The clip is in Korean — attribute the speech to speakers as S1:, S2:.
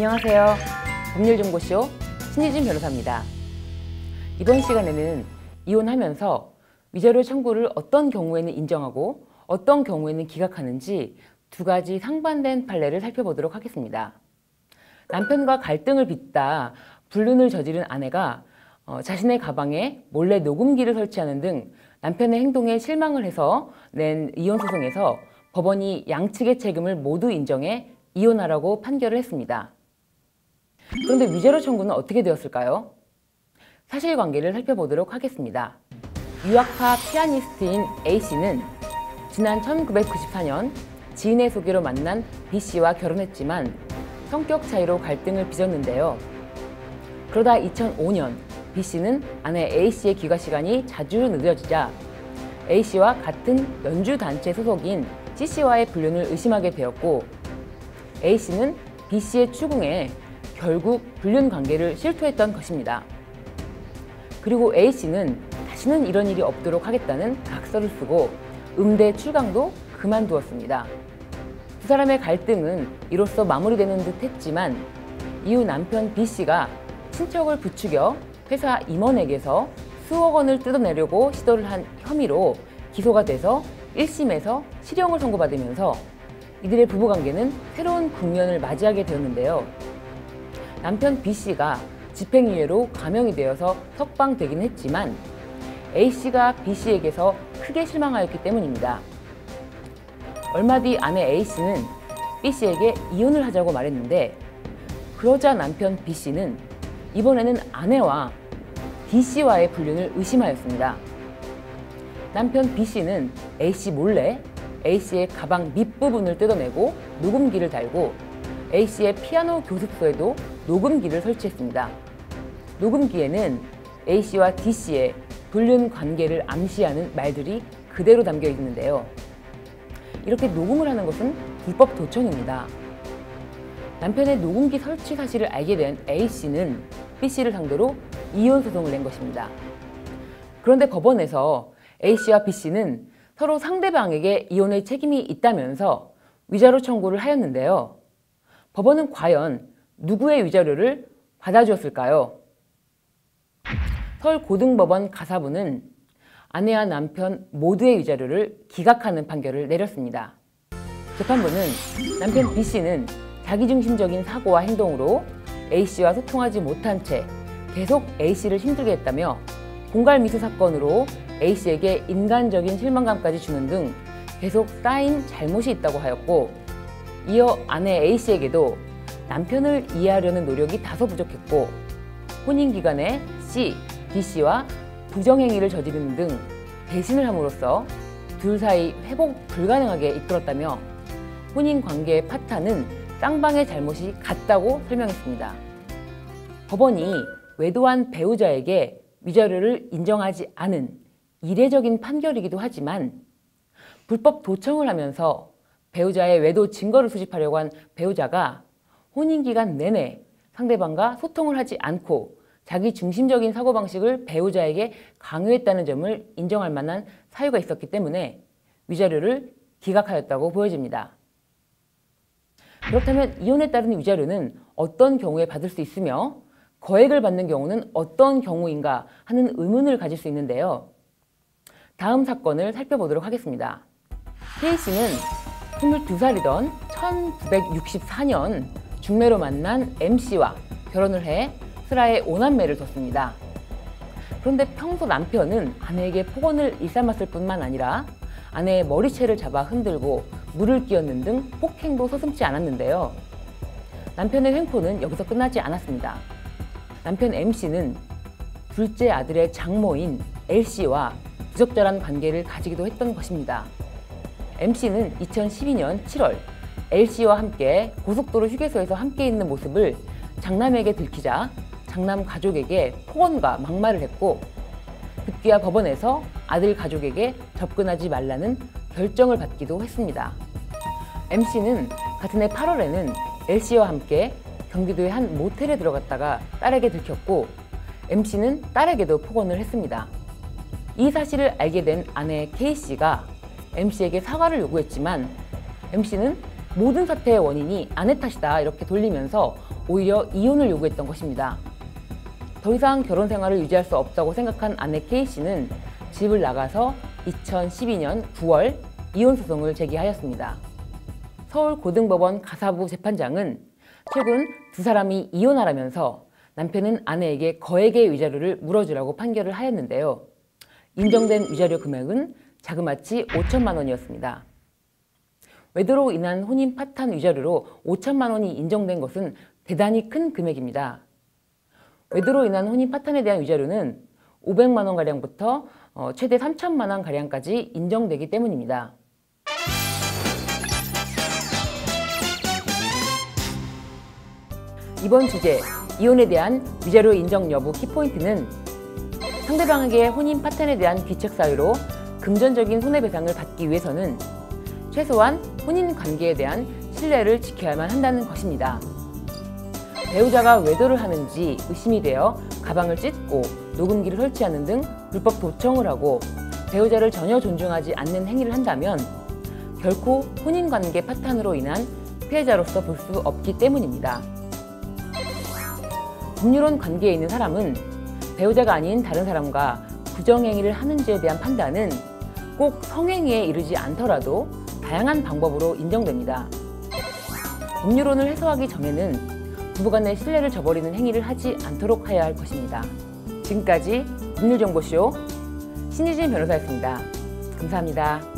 S1: 안녕하세요. 법률정보쇼 신희진 변호사입니다. 이번 시간에는 이혼하면서 위자료 청구를 어떤 경우에는 인정하고 어떤 경우에는 기각하는지 두 가지 상반된 판례를 살펴보도록 하겠습니다. 남편과 갈등을 빚다 불륜을 저지른 아내가 자신의 가방에 몰래 녹음기를 설치하는 등 남편의 행동에 실망을 해서 낸 이혼소송에서 법원이 양측의 책임을 모두 인정해 이혼하라고 판결을 했습니다. 그런데 위자료 청구는 어떻게 되었을까요? 사실관계를 살펴보도록 하겠습니다. 유학파 피아니스트인 A씨는 지난 1994년 지인의 소개로 만난 B씨와 결혼했지만 성격 차이로 갈등을 빚었는데요. 그러다 2005년 B씨는 아내 A씨의 귀가 시간이 자주 늦어지자 A씨와 같은 연주단체 소속인 C씨와의 불륜을 의심하게 되었고 A씨는 B씨의 추궁에 결국 불륜 관계를 실토했던 것입니다. 그리고 A씨는 다시는 이런 일이 없도록 하겠다는 각서를 쓰고 음대 출강도 그만두었습니다. 두 사람의 갈등은 이로써 마무리되는 듯 했지만 이후 남편 B씨가 친척을 부추겨 회사 임원에게서 수억 원을 뜯어내려고 시도를 한 혐의로 기소가 돼서 1심에서 실형을 선고받으면서 이들의 부부관계는 새로운 국면을 맞이하게 되었는데요. 남편 B씨가 집행유예로 감형이 되어서 석방되긴 했지만 A씨가 B씨에게서 크게 실망하였기 때문입니다. 얼마 뒤 아내 A씨는 B씨에게 이혼을 하자고 말했는데 그러자 남편 B씨는 이번에는 아내와 D씨와의 불륜을 의심하였습니다. 남편 B씨는 A씨 몰래 A씨의 가방 밑부분을 뜯어내고 녹음기를 달고 A씨의 피아노 교습소에도 녹음기를 설치했습니다. 녹음기에는 A씨와 D씨의 불륜 관계를 암시하는 말들이 그대로 담겨 있는데요. 이렇게 녹음을 하는 것은 불법 도청입니다. 남편의 녹음기 설치 사실을 알게 된 A씨는 B씨를 상대로 이혼 소송을 낸 것입니다. 그런데 법원에서 A씨와 B씨는 서로 상대방에게 이혼의 책임이 있다면서 위자료 청구를 하였는데요. 법원은 과연 누구의 위자료를 받아주었을까요? 서울고등법원 가사부는 아내와 남편 모두의 위자료를 기각하는 판결을 내렸습니다. 재판부는 남편 B씨는 자기중심적인 사고와 행동으로 A씨와 소통하지 못한 채 계속 A씨를 힘들게 했다며 공갈미수 사건으로 A씨에게 인간적인 실망감까지 주는 등 계속 쌓인 잘못이 있다고 하였고 이어 아내 A씨에게도 남편을 이해하려는 노력이 다소 부족했고 혼인 기간에 C, B씨와 부정행위를 저지르는 등 배신을 함으로써 둘 사이 회복 불가능하게 이끌었다며 혼인 관계의 파탄은 쌍방의 잘못이 같다고 설명했습니다. 법원이 외도한 배우자에게 위자료를 인정하지 않은 이례적인 판결이기도 하지만 불법 도청을 하면서 배우자의 외도 증거를 수집하려고 한 배우자가 혼인기간 내내 상대방과 소통을 하지 않고 자기 중심적인 사고방식을 배우자에게 강요했다는 점을 인정할 만한 사유가 있었기 때문에 위자료를 기각하였다고 보여집니다. 그렇다면 이혼에 따른 위자료는 어떤 경우에 받을 수 있으며 거액을 받는 경우는 어떤 경우인가 하는 의문을 가질 수 있는데요. 다음 사건을 살펴보도록 하겠습니다. K씨는 22살이던 1964년 중매로 만난 M씨와 결혼을 해 슬하에 5남매를 뒀습니다. 그런데 평소 남편은 아내에게 폭언을 일삼았을 뿐만 아니라 아내의 머리채를 잡아 흔들고 물을 끼얹는 등 폭행도 서슴지 않았는데요. 남편의 횡포는 여기서 끝나지 않았습니다. 남편 M씨는 둘째 아들의 장모인 L씨와 부적절한 관계를 가지기도 했던 것입니다. M씨는 2012년 7월 L씨와 함께 고속도로 휴게소에서 함께 있는 모습을 장남에게 들키자 장남 가족에게 폭언과 막말을 했고 급기야 법원에서 아들 가족에게 접근하지 말라는 결정을 받기도 했습니다. M씨는 같은 해 8월에는 L씨와 함께 경기도의 한 모텔에 들어갔다가 딸에게 들켰고 M씨는 딸에게도 폭언을 했습니다. 이 사실을 알게 된 아내 K씨가 M씨에게 사과를 요구했지만 MC는 모든 사태의 원인이 아내 탓이다 이렇게 돌리면서 오히려 이혼을 요구했던 것입니다. 더 이상 결혼 생활을 유지할 수 없다고 생각한 아내 K씨는 집을 나가서 2012년 9월 이혼 소송을 제기하였습니다. 서울고등법원 가사부 재판장은 최근 두 사람이 이혼하라면서 남편은 아내에게 거액의 위자료를 물어주라고 판결을 하였는데요. 인정된 위자료 금액은 자그마치 5천만 원이었습니다. 외도로 인한 혼인 파탄 위자료로 5천만 원이 인정된 것은 대단히 큰 금액입니다. 외도로 인한 혼인 파탄에 대한 위자료는 500만 원가량부터 최대 3천만 원가량까지 인정되기 때문입니다. 이번 주제, 이혼에 대한 위자료 인정 여부 키포인트는 상대방에게 혼인 파탄에 대한 귀책 사유로 금전적인 손해배상을 받기 위해서는 최소한 혼인 관계에 대한 신뢰를 지켜야만 한다는 것입니다. 배우자가 외도를 하는지 의심이 되어 가방을 찢고 녹음기를 설치하는 등 불법 도청을 하고 배우자를 전혀 존중하지 않는 행위를 한다면 결코 혼인관계 파탄으로 인한 피해자로서 볼 수 없기 때문입니다. 법률혼 관계에 있는 사람은 배우자가 아닌 다른 사람과 부정행위를 하는지에 대한 판단은 꼭 성행위에 이르지 않더라도 다양한 방법으로 인정됩니다. 법률혼을 해소하기 전에는 부부간의 신뢰를 저버리는 행위를 하지 않도록 해야 할 것입니다. 지금까지 법률정보쇼 신유진 변호사였습니다. 감사합니다.